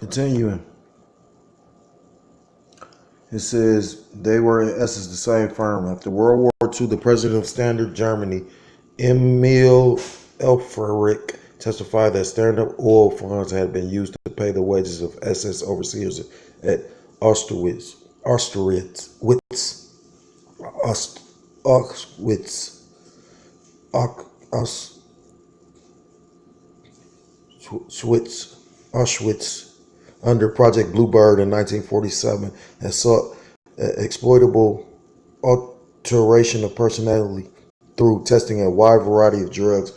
Continuing, it says they were in essence the same firm. After World War II, the president of Standard Germany, Emil Elfrich, testified that Standard Oil funds had been used to pay the wages of SS overseers at Austerwitz, Austerwitz, Aust- Auschwitz, Aus- Auschwitz, Auschwitz, under Project Bluebird in 1947, and sought exploitable alteration of personality through testing a wide variety of drugs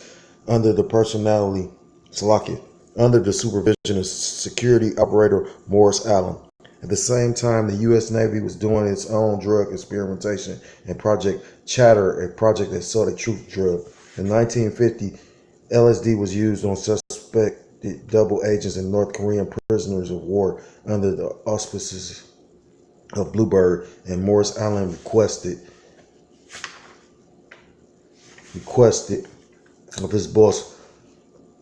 under the personality Slovakia, under the supervision of security operator Morris Allen. At the same time, the U.S. Navy was doing its own drug experimentation in Project Chatter, a project that sought a truth drug. In 1950, LSD was used on suspected double agents and North Korean prisoners of war under the auspices of Bluebird, and Morris Allen requested of his boss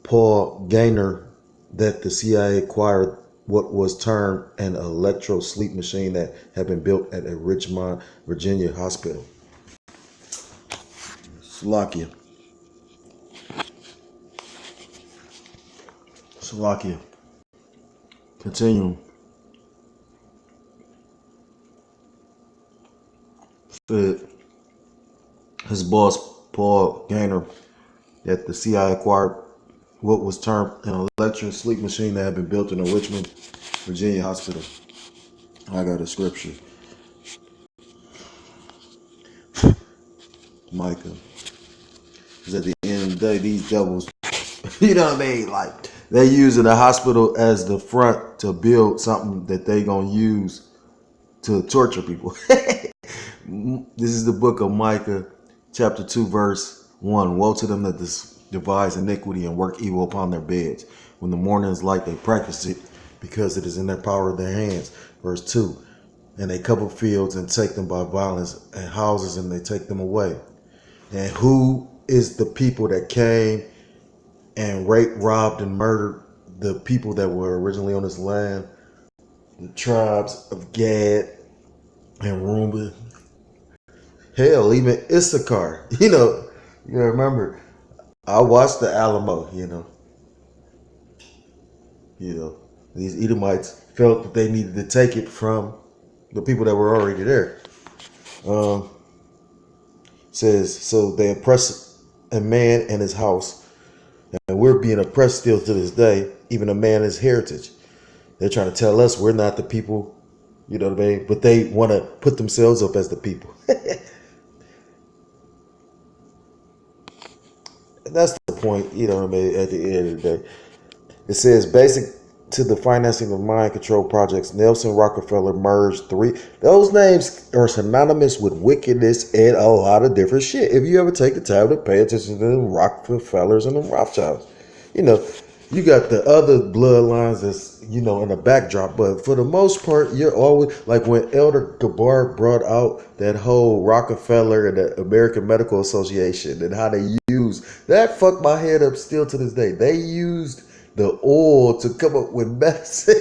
Paul Gaynor that the CIA acquire what was termed an electro sleep machine that had been built at a Richmond, Virginia hospital. Slovakia. Continuing. Said his boss Paul Gaynor that the CIA acquired what was termed an electric sleep machine that had been built in a Richmond, Virginia hospital. I got a scripture. Micah. Because at the end of the day, these devils, you know what I mean? Like, they using the hospital as the front to build something that they gonna use to torture people. This is the book of Micah, chapter 2, verse 1. Woe to them that devise iniquity and work evil upon their beds. When the morning is light, they practice it because it is in their power of their hands. Verse 2. And they cover fields and take them by violence, and houses and they take them away. And who is the people that came and raped, robbed, and murdered the people that were originally on this land? The tribes of Gad and Reuben. Hell, even Issachar. You remember, I watched the Alamo, these Edomites felt that they needed to take it from the people that were already there. Says, so they oppress a man and his house, and we're being oppressed still to this day, even a man and his heritage. They're trying to tell us we're not the people, you know what I mean? But they want to put themselves up as the people. That's the point, you know what I mean, at the end of the day. It says, basic to the financing of mind control projects, Nelson Rockefeller merged three. Those names are synonymous with wickedness and a lot of different shit. If you ever take the time to pay attention to the Rockefellers and the Rothschilds, you got the other bloodlines that's, in the backdrop. But for the most part, you're always, like when Elder Gabbard brought out that whole Rockefeller and the American Medical Association and how they use, that fucked my head up still to this day. They used the oil to come up with medicine.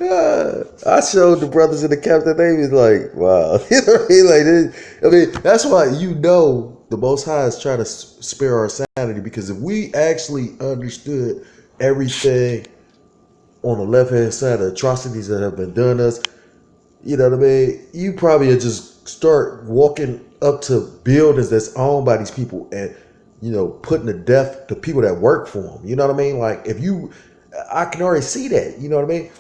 I showed the brothers in the Captain Navy, like, wow. You know what I mean? Like, that's why the Most High is trying to spare our sanity, because if we actually understood everything on the left-hand side, the atrocities that have been done to us, you know what I mean? You probably would just start walking up to buildings that's owned by these people and, putting to death the people that work for them. You know what I mean? Like, I can already see that. You know what I mean?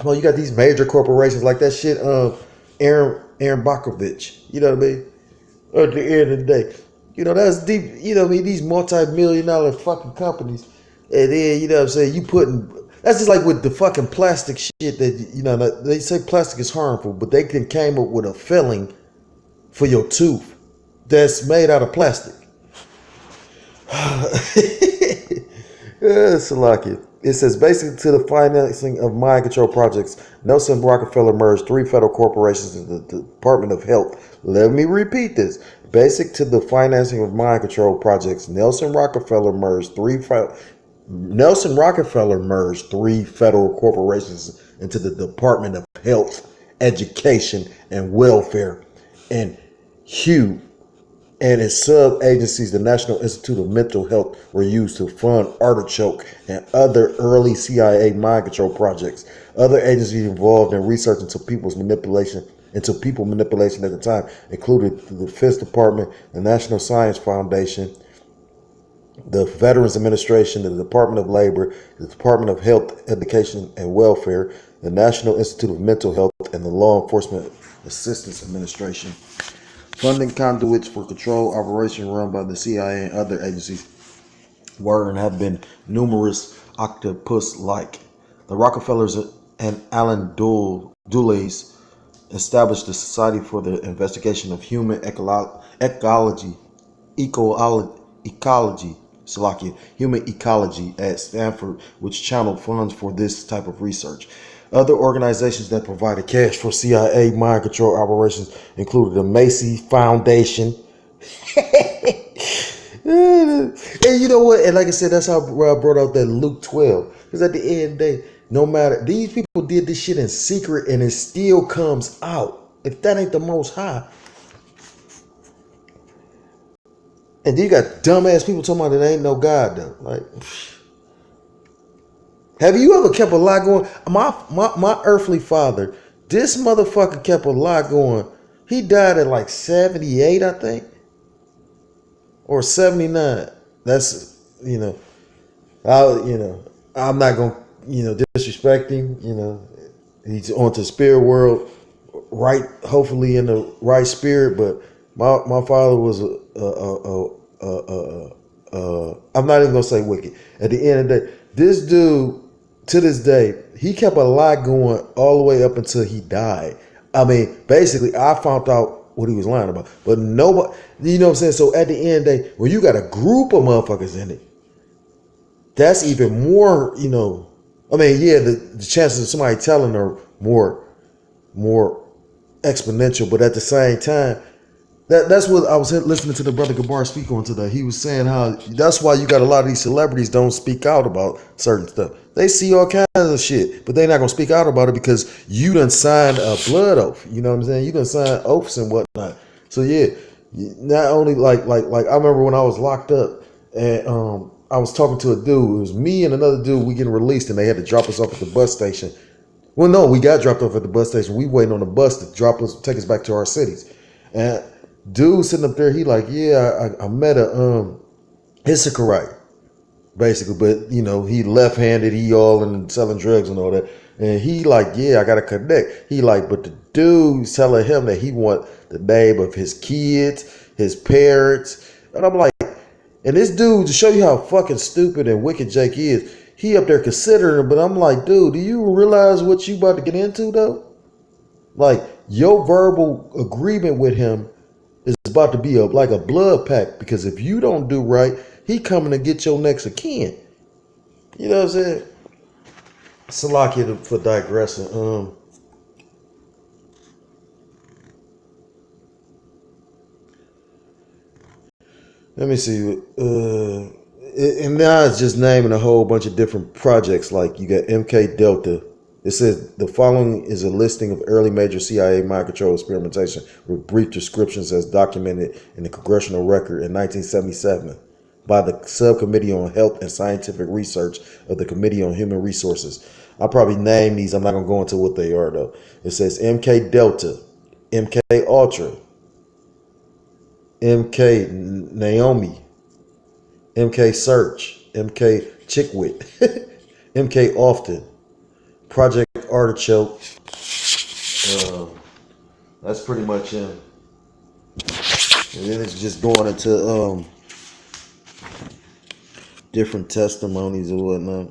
Well, you got these major corporations like that shit, Aaron Bakovich. You know what I mean? At the end of the day, that's deep. You know what I mean? These multi-million-dollar fucking companies, and then you putting. That's just like with the fucking plastic shit that they say plastic is harmful, but they can came up with a filling for your tooth that's made out of plastic. Salakia. It says, basic to the financing of mind control projects, Nelson Rockefeller merged three federal corporations in the Department of Health. Let me repeat this. Basic to the financing of mind control projects, Nelson Rockefeller merged three Nelson Rockefeller merged three federal corporations into the Department of Health, Education, and Welfare, and Hugh and its sub-agencies, the National Institute of Mental Health, were used to fund Artichoke and other early CIA mind control projects. Other agencies involved in research into people manipulation at the time included the Defense Department, the National Science Foundation, the Veterans Administration, the Department of Labor, the Department of Health, Education, and Welfare, the National Institute of Mental Health, and the Law Enforcement Assistance Administration. Funding conduits for control operations run by the CIA and other agencies were and have been numerous octopus-like. The Rockefellers and Alan Dulles established the Society for the Investigation of Human Ecology at Stanford, which channeled funds for this type of research. Other organizations that provided cash for CIA mind control operations included the Macy Foundation. And you know what? And like I said, that's how I brought out that Luke 12. Because at the end of the day, no matter, these people did this shit in secret and it still comes out. If that ain't the Most High. And you got dumbass people talking about there ain't no God though. Like, have you ever kept a lie going? My earthly father, this motherfucker kept a lie going. He died at like 78, I think. Or 79. That's, I'm not going to, disrespect him. He's onto the spirit world, right? Hopefully in the right spirit. But my father was I'm not even going to say wicked. At the end of the day, this dude, to this day, he kept a lie going all the way up until he died. I mean, basically, I found out what he was lying about. But nobody, you know what I'm saying? So at the end of the day, when you got a group of motherfuckers in it, that's even more, the chances of somebody telling are more exponential. But at the same time, that's what I was listening to the brother Gabar speak on today. He was saying how that's why you got a lot of these celebrities don't speak out about certain stuff. They see all kinds of shit, but they're not gonna speak out about it because you done signed a blood oath. You know what I'm saying? You done signed oaths and whatnot. So yeah, not only like I remember when I was locked up and I was talking to a dude. It was me and another dude. We getting released and they had to drop us off at the bus station. Well, no, we got dropped off at the bus station. We waiting on the bus to take us back to our cities. And dude sitting up there, he like, yeah, I met a Issacharite, basically, but he left-handed, he all and selling drugs and all that. And he like, yeah, I gotta connect. He like, but the dude's telling him that he want the name of his kids, his parents. And I'm like, and this dude, to show you how fucking stupid and wicked Jake is, he up there considering it, but I'm like, dude, do you realize what you about to get into though? Like, your verbal agreement with him is about to be like a blood pact, because if you don't do right, he coming to get your next of kin. You know what I'm saying? Salakia for digressing. Let me see. And now it's just naming a whole bunch of different projects. Like you got MK Delta. It says the following is a listing of early major CIA mind control experimentation with brief descriptions as documented in the Congressional Record in 1977 by the Subcommittee on Health and Scientific Research of the Committee on Human Resources. I'll probably name these. I'm not going to go into what they are, though. It says MK Delta, MK Ultra, MK Naomi, MK Search, MK Chickwit, MK Often, Project Artichoke. That's pretty much him. And then it's just going into different testimonies and whatnot.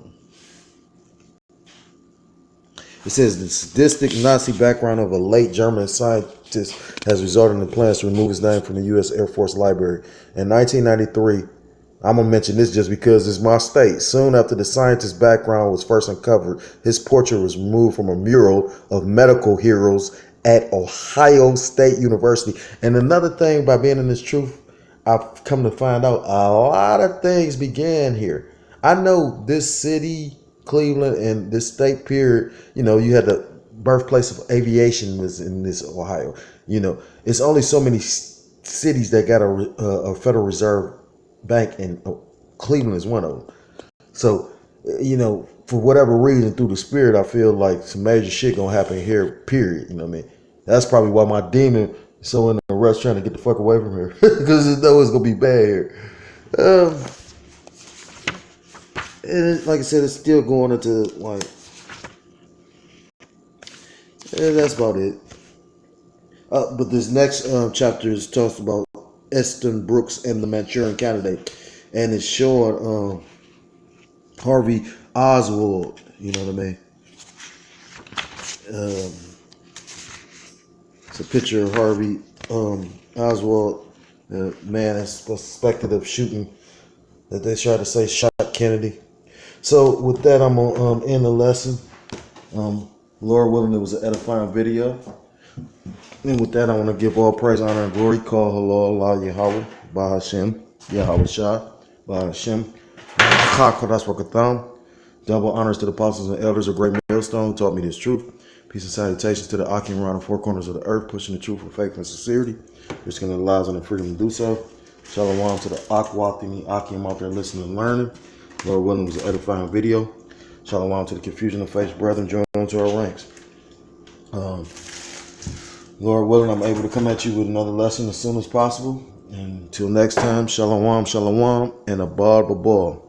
It says the sadistic Nazi background of a late German scientist has resulted in plans to remove his name from the U.S. Air Force Library. In 1993, I'm going to mention this just because it's my state. Soon after the scientist's background was first uncovered, his portrait was removed from a mural of medical heroes at Ohio State University. And another thing, by being in this truth, I've come to find out a lot of things began here. I know this city, Cleveland, and this state period, you had the birthplace of aviation was in this Ohio. It's only so many cities that got a Federal Reserve Bank, and Cleveland is one of them. So, for whatever reason, through the spirit, I feel like some major shit gonna happen here. Period. You know what I mean? That's probably why my demon is so in the rush trying to get the fuck away from here, because it know it's gonna be bad here. And like I said, it's still going into like, that's about it. But this next chapter is talks about Eston Brooks and the Manchurian Candidate, and it's showing Harvey Oswald. You know what I mean? It's a picture of Harvey Oswald, the man is suspected of shooting, that they try to say shot Kennedy. So with that, I'm gonna end the lesson. Lord willing, it was an edifying video. And with that, I want to give all praise, honor, and glory. Call halal, Allah, Yahweh, Bahashem, Yahweh Shah, Bahashem, Chakradaswakatham. Double honors to the apostles and elders of Great Millstone who taught me this truth. Peace and salutations to the Akim around the four corners of the earth, pushing the truth with faith and sincerity, risking their lives and the freedom to do so. Shalom to the Akwatini Akim out there listening and learning. Lord willing, was an edifying video. Shalom to the confusion of faith brethren joining into our ranks. Lord willing, I'm able to come at you with another lesson as soon as possible. And until next time, shalom, shalom, and abad babal.